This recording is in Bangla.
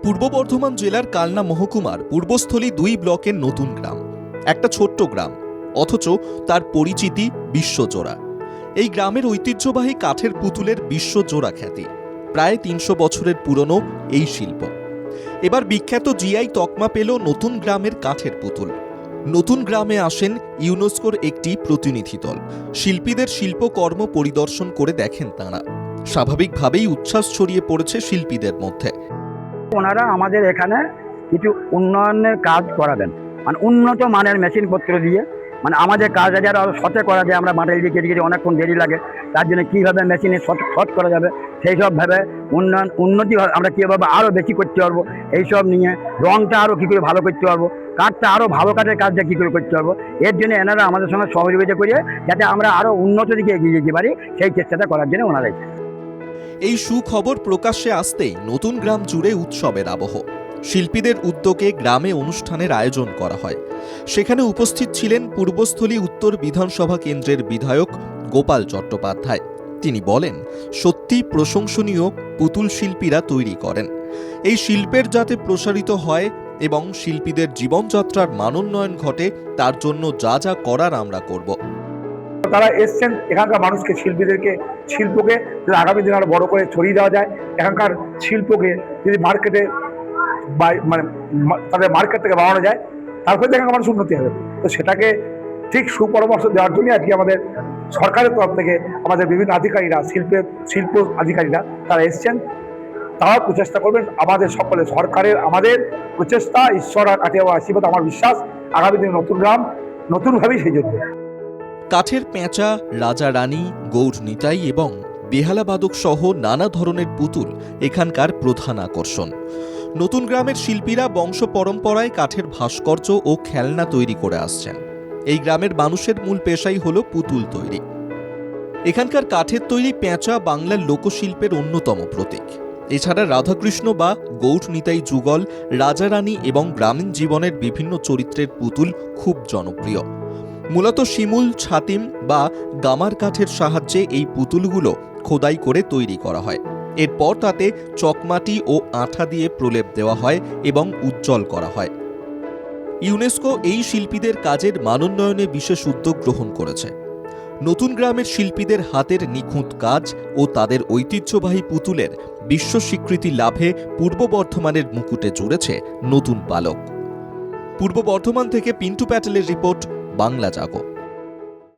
পূর্ব বর্ধমান জেলার কালনা মহকুমার পূর্বস্থলী 2 ব্লকের নতুন গ্রাম। একটা ছোট্ট গ্রাম, অথচ তার পরিচিতি বিশ্বজোড়া। এই গ্রামের ঐতিহ্যবাহী কাঠের পুতুলের বিশ্বজোড়া খ্যাতি। প্রায় 300 বছরের পুরনো এই শিল্প এবার বিখ্যাত জিআই তকমা পেল নতুন গ্রামের কাঠের পুতুল। নতুন গ্রামে আসেন ইউনেস্কোর একটি প্রতিনিধি দল। শিল্পীদের শিল্পকর্ম পরিদর্শন করে দেখেন তাঁরা। স্বাভাবিকভাবেই উচ্ছ্বাস ছড়িয়ে পড়েছে শিল্পীদের মধ্যে। ওনারা আমাদের এখানে কিছু উন্নয়নের কাজ করাবেন, মানে উন্নত মানের মেশিনপত্র দিয়ে, মানে আমাদের কাজ যারা আরও শর্টে করা যায়। আমরা মাটির দিয়ে কেটে অনেকক্ষণ দেরি লাগে, তার জন্য কীভাবে মেশিনে শর্ট করা যাবে সেই সবভাবে উন্নতি আমরা কীভাবে আরও বেশি করতে পারবো, এইসব নিয়ে রঙটা আরও কী করে ভালো করতে পারবো, কাঠটা আরও ভালো কাঠের কাজটা কী করে করতে পারবো, এর জন্য এনারা আমাদের সঙ্গে সহযোগিতা করে যাতে আমরা আরও উন্নত দিকে এগিয়ে যেতে পারি সেই চেষ্টাটা করার জন্য ওনারাই। এই সুখবর প্রকাশ্যে আসতেই নতুন গ্রাম জুড়ে উৎসবের আবহ। শিল্পীদের উদ্যোগে গ্রামে অনুষ্ঠানের আয়োজন করা হয়। সেখানে উপস্থিত ছিলেন পূর্বস্থলী উত্তর বিধানসভা কেন্দ্রের বিধায়ক গোপাল চট্টোপাধ্যায়। তিনি বলেন, সত্যি প্রশংসনীয় পুতুল শিল্পীরা তৈরি করেন। এই শিল্পের যাতে প্রসারিত হয় এবং শিল্পীদের জীবনযাত্রার মানোন্নয়ন ঘটে, তার জন্য যা যা করার আমরা করব। তারা এসছেন এখানকার মানুষকে, শিল্পীদেরকে, শিল্পকে যদি আগামী দিন আরো বড় করে ছড়িয়ে দেওয়া যায়, এখানকার শিল্পকে যদি মার্কেটে মানে তাদের মার্কেট থেকে বাড়ানো যায়, তারপরে এখানকার মানুষ উন্নতি হবে। তো সেটাকে ঠিক সুপরামর্শ দেওয়ার জন্য আজকে আমাদের সরকারের তরফ থেকে আমাদের বিভিন্ন আধিকারিকরা, শিল্প আধিকারিকরা তারা এসছেন। তারাও প্রচেষ্টা করবেন। আমাদের সকলে সরকারের আমাদের প্রচেষ্টা, ঈশ্বর আর কাছে আশীর্বাদ, আমার বিশ্বাস আগামী দিনে নতুন গ্রাম নতুনভাবেই সেই জন্য। কাঠের পেঁচা, রাজা রানী, গৌর নিতাই এবং বেহালাবাদক সহ নানা ধরনের পুতুল এখানকার প্রধান আকর্ষণ। নতুন গ্রামের শিল্পীরা বংশ পরম্পরায় কাঠের ভাস্কর্য ও খেলনা তৈরি করে আসছেন। এই গ্রামের মানুষের মূল পেশাই হল পুতুল তৈরি। এখানকার কাঠের তৈরি পেঁচা বাংলার লোকশিল্পের অন্যতম প্রতীক। এছাড়া রাধাকৃষ্ণ বা গৌর নিতাই যুগল, রাজা রানী এবং গ্রামীণ জীবনের বিভিন্ন চরিত্রের পুতুল খুব জনপ্রিয়। মূলত শিমুল, ছাতিম বা গামার কাঠের সাহায্যে এই পুতুলগুলো খোদাই করে তৈরি করা হয়। এরপর তাতে চকমাটি ও আঠা দিয়ে প্রলেপ দেওয়া হয় এবং উজ্জ্বল করা হয়। ইউনেস্কো এই শিল্পীদের কাজের মানোন্নয়নে বিশেষ উদ্যোগ গ্রহণ করেছে। নতুন গ্রামের শিল্পীদের হাতের নিখুঁত কাজ ও তাদের ঐতিহ্যবাহী পুতুলের বিশ্ব স্বীকৃতি লাভে পূর্ব বর্ধমানের মুকুটে জুড়েছে নতুন পালক। পূর্ব বর্ধমান থেকে পিন্টু প্যাটেলের রিপোর্ট, বাংলা জাগো।